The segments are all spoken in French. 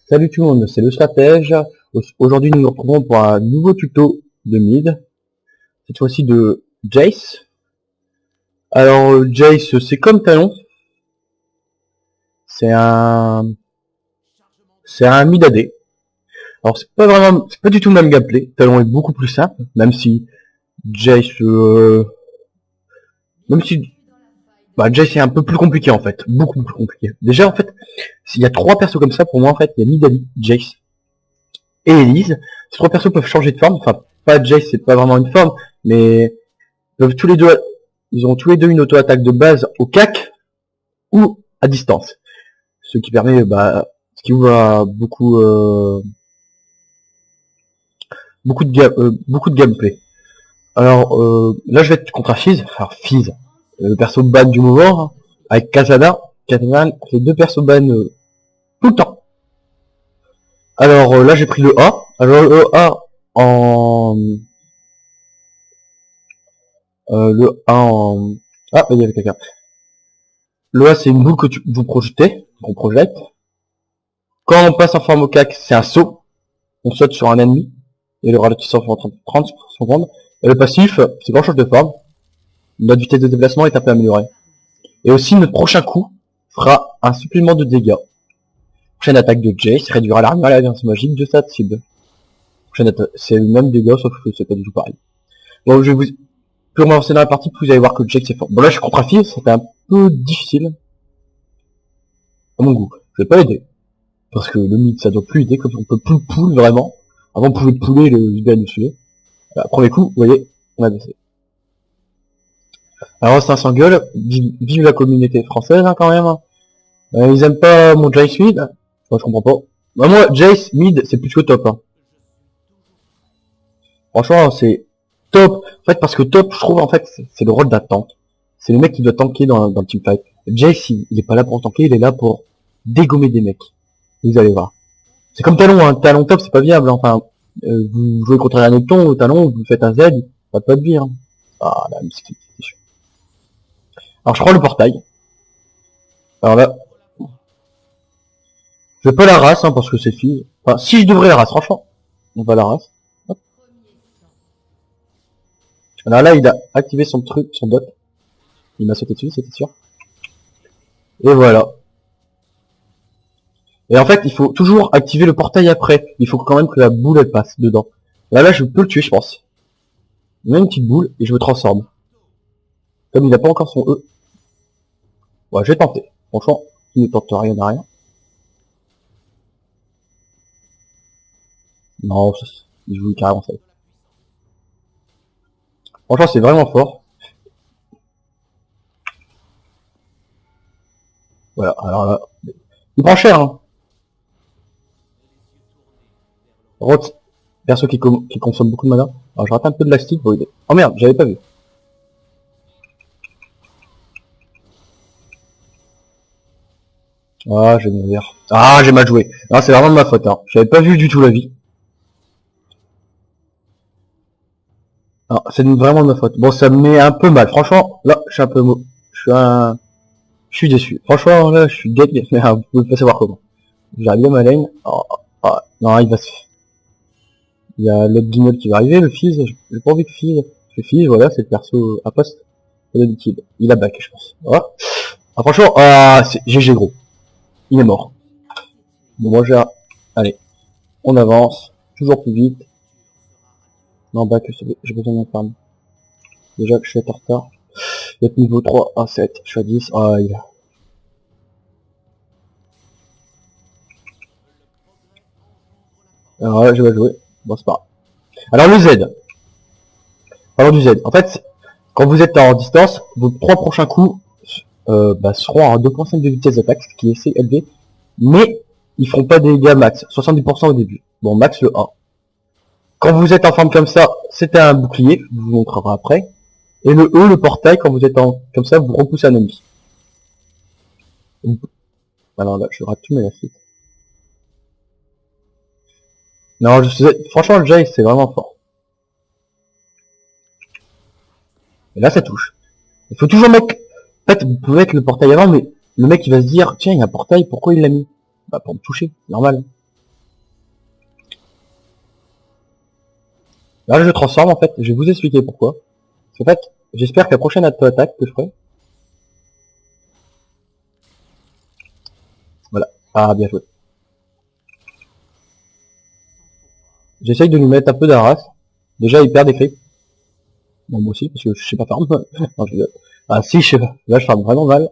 Salut tout le monde, c'est le stratège. Aujourd'hui nous nous retrouvons pour un nouveau tuto de mid. Cette fois-ci de Jace. Alors Jace c'est comme Talon. C'est un mid AD. Alors c'est pas du tout le même gameplay. Talon est beaucoup plus simple, même si Jace Jace est un peu plus compliqué en fait, beaucoup plus compliqué. Déjà en fait, s'il y a trois persos comme ça pour moi en fait, il y a Nidalee, Jace et Elise. Ces trois persos peuvent changer de forme, enfin pas Jace, c'est pas vraiment une forme, mais peuvent ils ont tous les deux une auto-attaque de base au CAC ou à distance, ce qui permet ce qui ouvre à beaucoup de gameplay. Alors là je vais être contre Fizz, alors Fizz, le perso ban du moment, avec Katana, c'est deux persos ban tout le temps. Alors là j'ai pris le A. Alors le A en ah il y avait quelqu'un. Le A c'est une boule que vous projetez, qu'on projette. Quand on passe en forme au CAC, c'est un saut. On saute sur un ennemi et le ralentisseur pendant 30 secondes. Et le passif, c'est quand on change de forme, notre vitesse de déplacement est un peu améliorée. Et aussi notre prochain coup fera un supplément de dégâts. Prochaine attaque de Jace réduira l'armure à la violence magique de sa cible. Prochaine attaque, c'est le même dégât sauf que c'est pas du tout pareil. Bon, je vais vous plus on va avancer dans la partie, plus vous allez voir que Jace est fort. Bon là je suis contre un fils, c'était un peu difficile. À mon goût. Je vais pas l'aider. Parce que le mid ça doit plus aider, comme on peut plus pull vraiment. Avant on pouvait pouler le Sbel dessus. Premier coup, vous voyez, on a baissé. Alors c'est un s'engueule, vive la communauté française hein, quand même. Ils aiment pas mon Jace mid. Moi je comprends pas. Moi Jace mid c'est plus que top. Hein. Franchement c'est top. En fait parce que top je trouve en fait c'est le rôle d'un tank. C'est le mec qui doit tanker dans le teamfight. Jace il est pas là pour tanker, il est là pour dégommer des mecs. Vous allez voir. C'est comme Talon, hein. Talon top c'est pas viable. Enfin vous jouez contre un Necton au Talon, vous faites un Z, pas de vie. Hein. Ah la miskin. Alors je prends le portail. Alors là, je vais pas la race hein, parce que c'est fille. Enfin, si je devrais la race, franchement, on va la race. Hop. Alors là, il a activé son truc, son dot. Il m'a sauté dessus, c'était sûr. Et voilà. Et en fait, il faut toujours activer le portail après. Il faut quand même que la boule elle passe dedans. Là, je peux le tuer, je pense. Il met une petite boule et je me transforme. Comme il n'a pas encore son E. Ouais, je vais tenter. Franchement, il ne tente rien à rien. Non, il joue carrément ça. Franchement, c'est vraiment fort. Voilà, alors là, il prend cher, hein. Roth, perso qui consomme beaucoup de mana. Alors je rate un peu de l'astic pour aider. Oh merde, j'avais pas vu. Ah, je vais mourir. Ah, j'ai mal joué. Non, c'est vraiment de ma faute, hein. J'avais pas vu du tout la vie. Non, c'est vraiment de ma faute. Bon, ça me met un peu mal. Franchement, là, je suis un peu je suis déçu. Franchement, là, je suis dead, mais vous pouvez pas savoir comment. J'arrive à ma lane. Oh, non, il va se... Il y a l'autre guignol qui va arriver, le Fizz. J'ai pas envie de Fizz. Le Fizz, voilà, c'est le perso à poste. Il a back, je pense. Voilà. Ah, franchement, c'est GG gros. Il est mort. Bon, moi, allez. On avance. Toujours plus vite. Non, back, j'ai besoin d'un farm. Déjà que je suis en retard. Il est niveau 3 à 7. Je suis à 10. Ah, il a... Alors là, je vais jouer. Bon, c'est pas grave. Alors, le Z. Parlons du Z. En fait, quand vous êtes en distance, vos 3 prochains coups seront à 2.5 de vitesse d'attaque, ce qui est assez élevé. Mais, ils feront pas des dégâts max. 70% au début. Bon, max le 1. Quand vous êtes en forme comme ça, c'était un bouclier. Je vous montrerai après. Et le E, le portail, quand vous êtes comme ça, vous repoussez un ennemi. Alors là, je rate tout, mais la suite. Non, franchement, le Jace, c'est vraiment fort. Et là, ça touche. Il faut toujours mettre... En fait, vous pouvez mettre le portail avant, mais le mec, il va se dire, tiens, il y a un portail, pourquoi il l'a mis? Bah, pour me toucher, normal. Là, je transforme, en fait. Je vais vous expliquer pourquoi. En fait, j'espère que la prochaine attaque que je ferai... Voilà. Ah, bien joué. J'essaye de lui mettre un peu d'arras. Déjà, il perd des creeps. Bon, moi aussi, parce que je sais pas farm. Non, je rigole. Ah, si, je sais pas. Là, je farm vraiment mal.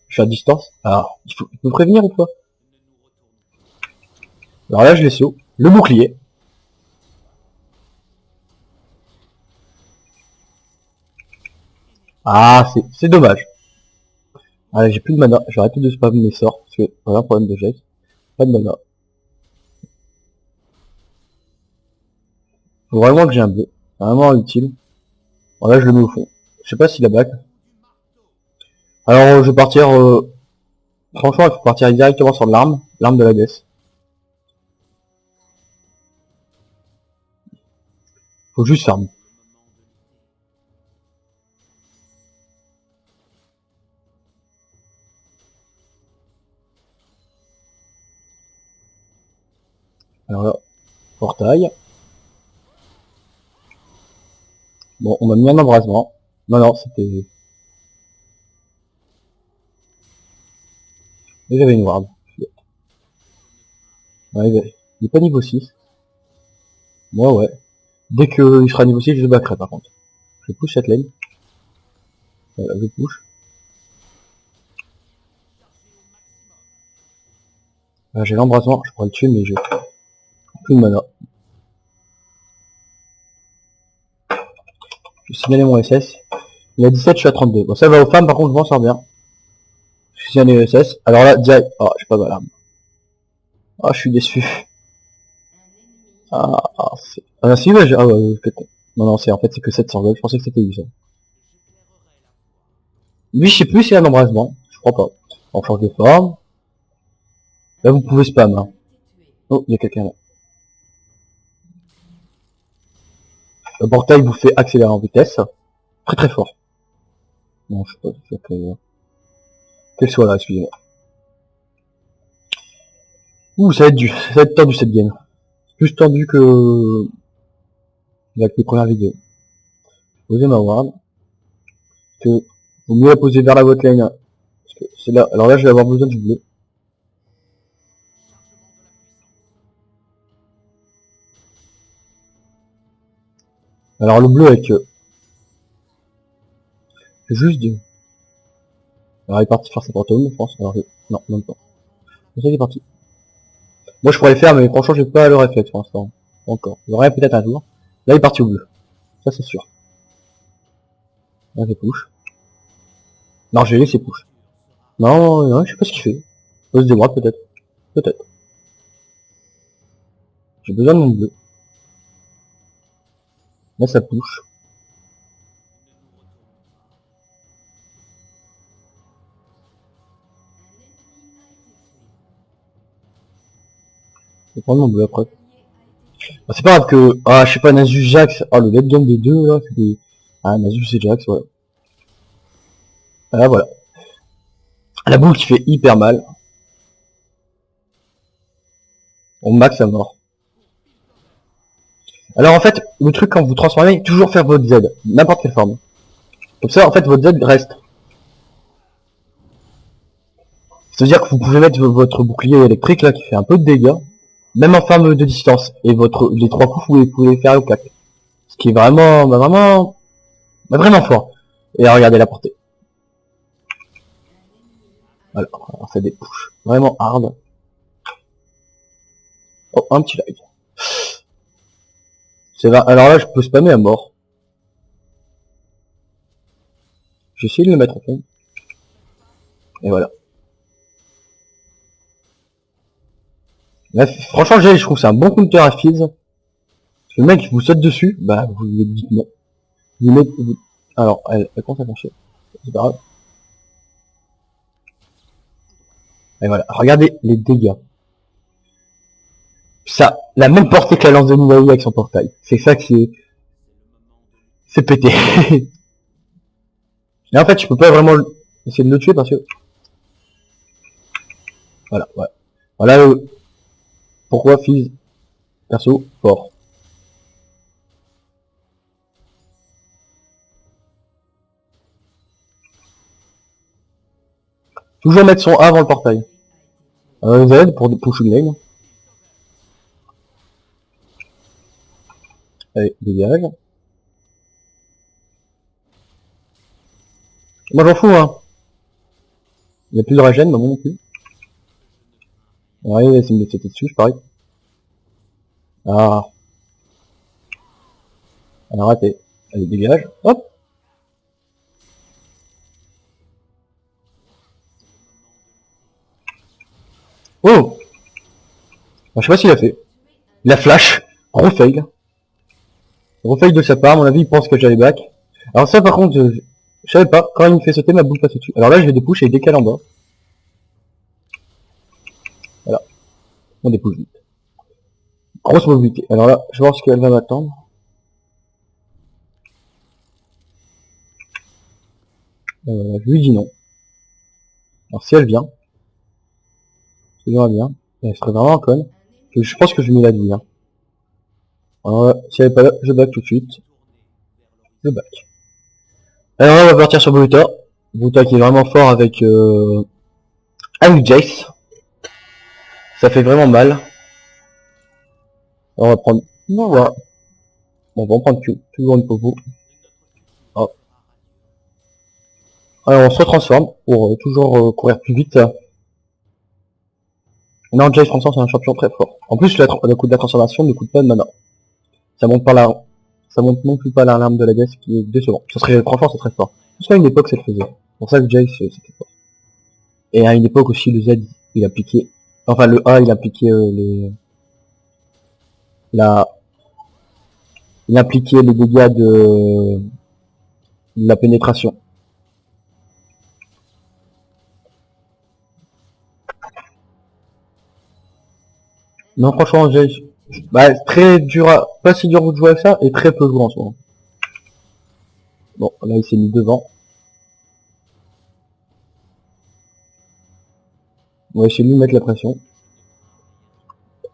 Je suis à distance. Ah, il faut me prévenir ou quoi? Alors là, je laisse haut. Le bouclier. Ah, c'est dommage. Allez, j'ai plus de mana. Je vais arrêter de spam mes sorts. Parce que on a un problème de jet. Pas de mana. Faut vraiment que j'ai un bleu. Vraiment utile. Bon, là, je le mets au fond. Je sais pas s'il a back. Alors, je vais partir... Franchement, il faut partir directement sur l'arme. L'arme de la déesse. Faut juste farm. Alors là, portail. Bon, on m'a mis un embrasement. Non, non, c'était... Et j'avais une ward. Ouais, il est pas niveau 6. Moi, ouais. Dès qu'il sera niveau 6, je le backerai par contre. Je push cette lane. Voilà, je push. Là, j'ai l'embrasement, je pourrais le tuer, mais j'ai plus de mana. Je vais signaler mon SS. Il a 17, je suis à 32. Bon, ça va aux femmes, par contre, je m'en sors bien. Je suis signalé SS. Alors là, direct. Ah, je suis pas mal. Ah, je suis déçu. C'est... Ah, si, ouais, ah, ouais, peut-être. Non, non, c'est, en fait, c'est que 700 gold. Je pensais que c'était 800. Lui, je sais plus s'il a un embrasement. Je crois pas. En change de forme. Là, vous pouvez spam, hein. Oh, il y a quelqu'un là. Le portail vous fait accélérer en vitesse. Très très fort. Non, je sais pas, je sais pas qu'elle soit là, excusez-moi. Ouh, ça va être tendu cette game. Plus tendu que avec les premières vidéos. Posez ma ward. Que vaut mieux la poser vers la botlane. Parce que c'est là. Alors là, je vais avoir besoin du bleu. Alors le bleu avec juste de... Alors il est parti faire ses fantômes, je pense. Alors non, même pas. C'est ça qui est parti. Moi je pourrais le faire, mais franchement j'ai pas le réflexe pour l'instant. Encore. J'aurais peut-être un jour. Là il est parti au bleu. Ça c'est sûr. Là j'ai push. Non, j'ai laissé push. Non, non, je sais pas ce qu'il fait. Pose des droites peut-être. Peut-être. J'ai besoin de mon bleu. Là ça push. Je vais prendre mon bleu après. Bah, c'est pas grave que... Ah, je sais pas, Nasus Jax. Ah, le late game des deux là, c'est des... Ah, Nasus et Jax, ouais. Ah, voilà. La boule qui fait hyper mal. On max à mort. Alors en fait, le truc quand vous transformez, toujours faire votre Z, n'importe quelle forme. Comme ça, en fait, votre Z reste. C'est-à-dire que vous pouvez mettre votre bouclier électrique là qui fait un peu de dégâts, même en forme de distance. Et les trois coups, vous pouvez les faire au claque. Ce qui est vraiment, vraiment fort. Et regardez la portée. Voilà, alors ça des push vraiment hard. Oh, un petit lag. C'est vrai. Alors là, je peux spammer à mort. J'essaie de le mettre en fond. Et voilà. Là, franchement, je trouve que c'est un bon counter à Fizz. Le mec vous saute dessus, bah vous lui dites non. Vous mettez... Alors, elle commence à pencher. C'est pas grave. Et voilà, regardez les dégâts. Ça, la même portée que la lance de Ninaï avec son portail. C'est ça qui est... C'est pété. Et en fait, je peux pas vraiment essayer de le tuer parce que... Voilà, voilà. Voilà pourquoi Fizz, perso, fort. Toujours mettre son A avant le portail. Z pour push une lane. Allez, dégage. Moi j'en fous hein. Il n'y a plus de régène, maman non plus. Ouais, c'est me sauter dessus, je parie. Ah. Elle a raté. Allez, dégage. Hop. Oh. Je sais pas s'il a fait. Il a flash. Gros fail. Gros fail de sa part, à mon avis il pense que j'allais back. Alors ça par contre, je savais pas. Quand il me fait sauter, ma boule passe dessus. Alors là je vais dépush et il décale en bas. Voilà. On dépouche vite. Grosse mobilité. Alors là, je vais voir ce qu'elle va m'attendre. Je lui dis non. Alors si elle vient, si elle vient, elle serait vraiment conne. Je pense que je mets la vie. Hein. Alors là, si elle est pas là, je back tout de suite. Je back. Alors là, on va partir sur Bruta. Bruta qui est vraiment fort avec Jace. Ça fait vraiment mal. Alors, on va prendre... Non, voilà. Bon, on va en prendre Q. Toujours une popo. Hop. Alors, on se retransforme pour toujours courir plus vite. Non, Jace, franchement, c'est un champion très fort. En plus, le coup de la transformation ne coûte pas de mana. Ça monte pas la... Ça monte non plus pas l'alarme de la death qui est décevant. Ça serait, franchement, c'est très fort. Parce qu'à une époque, ça le faisait. C'est pour ça que Jace, c'était fort. Et à une époque aussi, le Z, il appliquait... Enfin, le A, il appliquait il appliquait les dégâts de la pénétration. Non, franchement, bah, très dur pas si dur de jouer avec ça, et très peu joué en ce moment. Bon, là, il s'est mis devant. On va essayer de lui mettre la pression.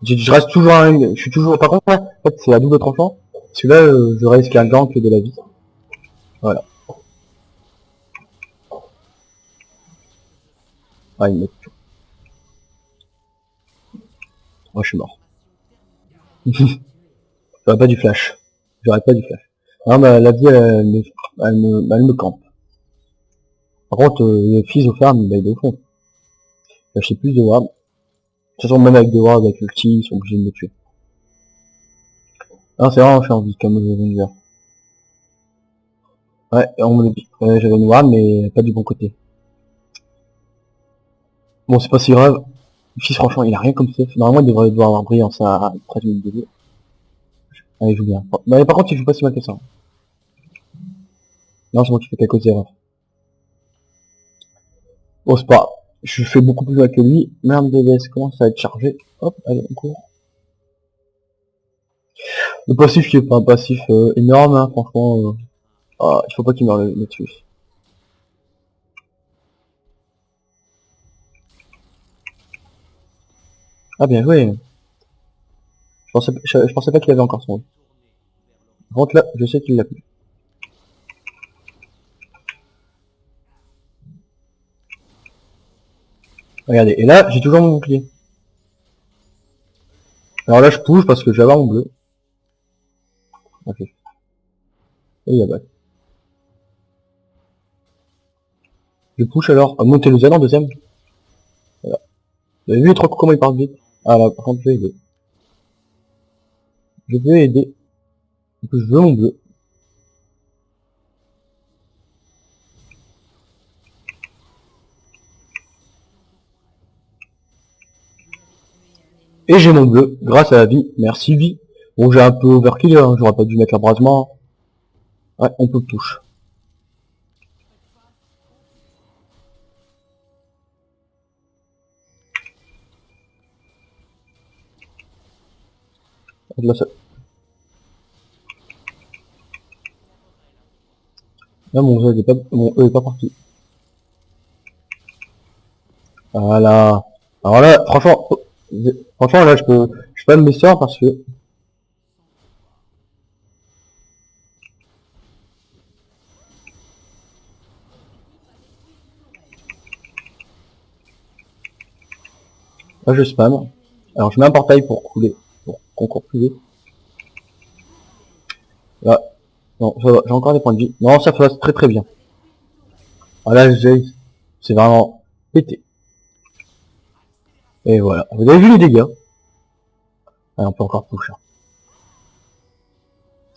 Je reste toujours je suis toujours, par contre, ouais, en fait, c'est à double tranchant. Celui-là, je risque un gank de la vie. Voilà. Ah, il me tue. Moi, je suis mort. J'aurais pas du flash. J'aurais pas du flash. Non, bah, la vie, elle me campe. Par contre, les fils au farm, bah, il est au fond. J'ai plus de ward. De toute façon, même avec des wards, avec le petit, ils sont obligés de me tuer. Ah, c'est vraiment, je suis en vie, comme je viens de dire. Ouais, j'avais une ward, mais pas du bon côté. Bon, c'est pas si grave. Le fils, franchement, il a rien comme ça. Normalement, il devrait devoir avoir brillant, ça à 13 minutes de vie. Ah, il joue bien. Mais par contre, il joue pas si mal que ça. Non, c'est moi qui fais quelques erreurs. Bon, c'est pas. Je fais beaucoup plus mal que lui. Merde, DBS commence à être chargé. Hop, allez, on court. Le passif qui est pas un passif énorme, hein, franchement. Ah, il faut pas qu'il meure là-dessus. Ah, bien joué. Je pensais pas qu'il avait encore son. Par contre, là, je sais qu'il l'a plus. Regardez, et là, j'ai toujours mon bouclier. Alors là, je pousse parce que je vais avoir mon bleu. Ok. Et il y a back. Je push alors à monter le Z en deuxième. Voilà. Vous avez vu les trois coups comment il part vite. Ah là, par contre, je vais aider. Je veux aider. En plus, je veux mon bleu. Et j'ai mon bleu, grâce à la vie. Merci vie. Bon, j'ai un peu overkill, hein. J'aurais pas dû mettre l'abrasement. Ouais, on peut push. Là, là, mon Z est pas, mon E est pas parti. Voilà. Alors là, franchement, là, je peux pas me laisser parce que, Là, je spam. Alors, je mets un portail pour couler, pour qu'on court plus vite. Là, non, ça va, j'ai encore des points de vie. Non, ça passe très très bien. Ah là, c'est vraiment pété. Et voilà, vous avez vu les dégâts. Allez, on peut encore push. Hein.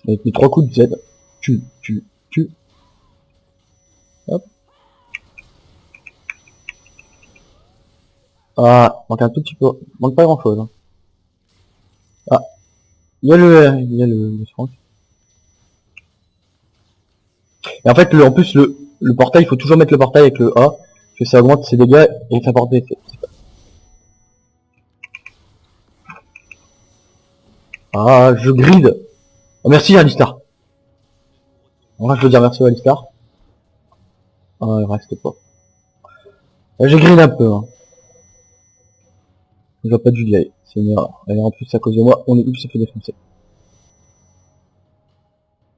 Avec les 3 coups de Z. Tu. Hop. Ah, manque un tout petit peu. Manque pas grand chose. Hein. Ah, il y a le Franck. Et en fait, en plus, le portail, il faut toujours mettre le portail avec le A. Que ça augmente ses dégâts et ça porte des effets. Ah, je grid. Oh, merci Alistar. En vrai, je veux dire merci à Alistar. Ah, il reste pas. J'ai grid un peu. Hein. Je vois pas du vieil. C'est une erreur. Et en plus, à cause de moi, on est où ça fait défoncer.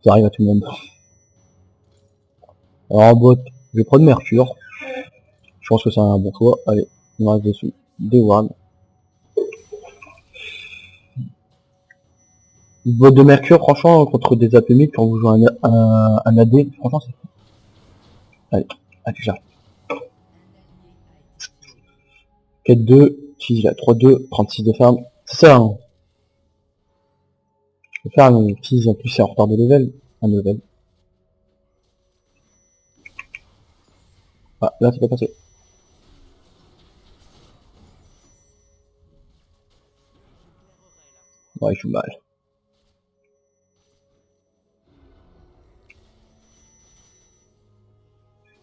Ça arrive à tout le monde. Alors en bot, je vais prendre Mercure. Je pense que c'est un bon choix. Allez, on reste dessus. Des Warn. Bot de Mercure, franchement, contre des APM, quand vous jouez un AD, franchement, c'est... Allez, j'arrive. Quête 2, si j'ai 3-2, 36 de farm. C'est ça, hein. Je peux faire un tease, en plus c'est en retard de level. Un level. Ah, là c'est pas passé. Ouais, je joue mal.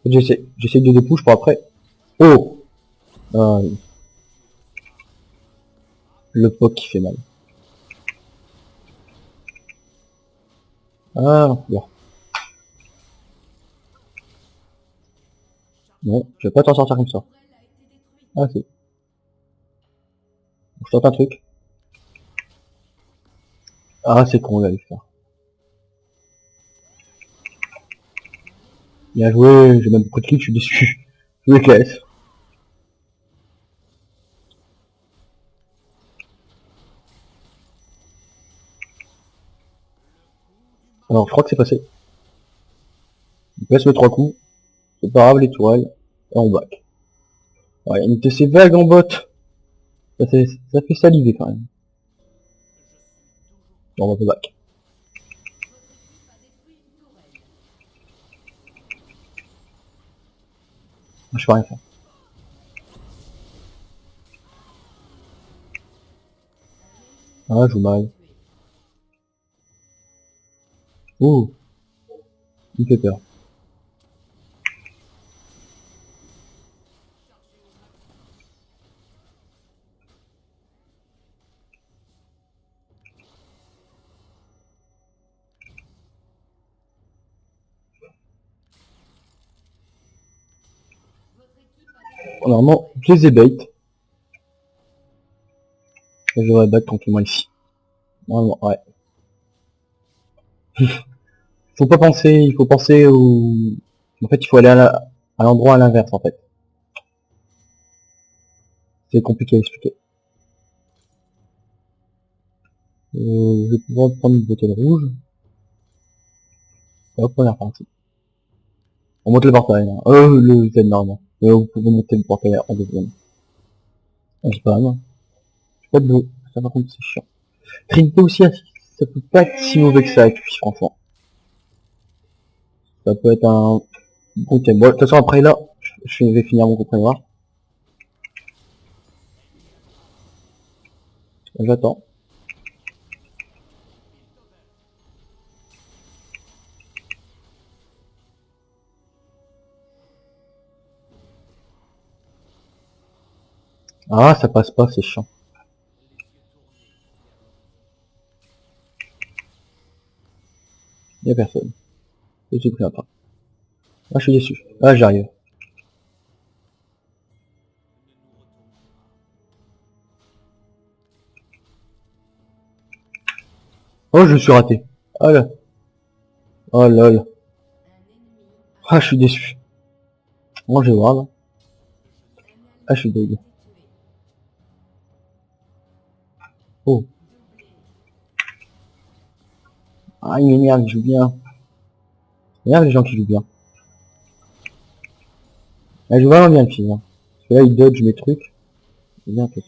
J'essaie de dépush pour après. Oh ah, oui. Le poke qui fait mal. Ah, bien. Non, je vais pas t'en sortir comme ça. Ah, si. Je tente un truc. Ah, c'est con, là, les faire. Bien joué, j'ai même beaucoup de kills, je suis déçu. Je me laisse. Alors, je crois que c'est passé. Il passe mes 3 coups. C'est pas grave, l'étoile. Et on back. Ouais, une de ces vagues en bot. Ça fait saliver quand même. Bon, on va back. Je peux rien faire. Ah, je joue mal. Ouh, il fait peur. Normalement, je les ai bait. Je devrais back tranquillement ici. Normalement, ouais. Faut pas penser, il faut penser au... En fait, il faut aller à l'endroit à l'inverse, en fait. C'est compliqué à expliquer. Je vais pouvoir prendre une bouteille rouge. Et hop, première partie. On monte le portail, hein. Le Z normalement. Et vous pouvez monter le portail en deuxième. On spam. Pas de bleu. Ça par contre c'est chiant. Trinité aussi, ça peut pas être si mauvais que ça, puis franchement. Ça peut être un bon thème. Bon, de toute façon après là, je vais finir mon compagnon noir. J'attends. Ah, ça passe pas, c'est chiant. Y'a personne. Je suis pris un pas. Ah, je suis déçu. Ah, j'arrive. Oh, je suis raté. Oh là. Oh lol. Ah, je suis déçu. Moi, je vais voir là. Ah, je suis dégueu. Oh. Ah, il m'énerve, il joue bien. Il m'énerve les gens qui jouent bien. Elle joue vraiment bien le film. Hein. Parce que là, il dodge mes trucs. C'est bien fait.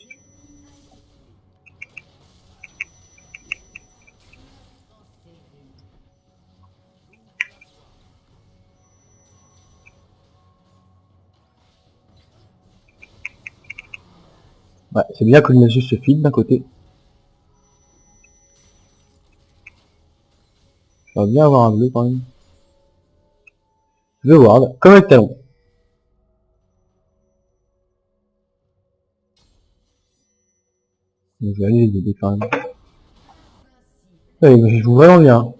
Ouais, c'est bien que le Nasus se file d'un côté. J'aimerais bien avoir un bleu quand même. Je veux voir, comme avec talon. Je vais aller les aider quand même. Ouais, mais je joue vraiment bien.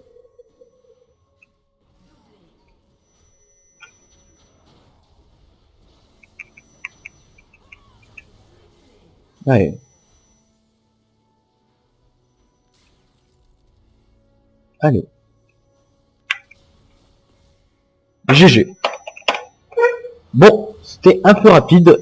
Allez. Allez. GG. Bon, c'était un peu rapide.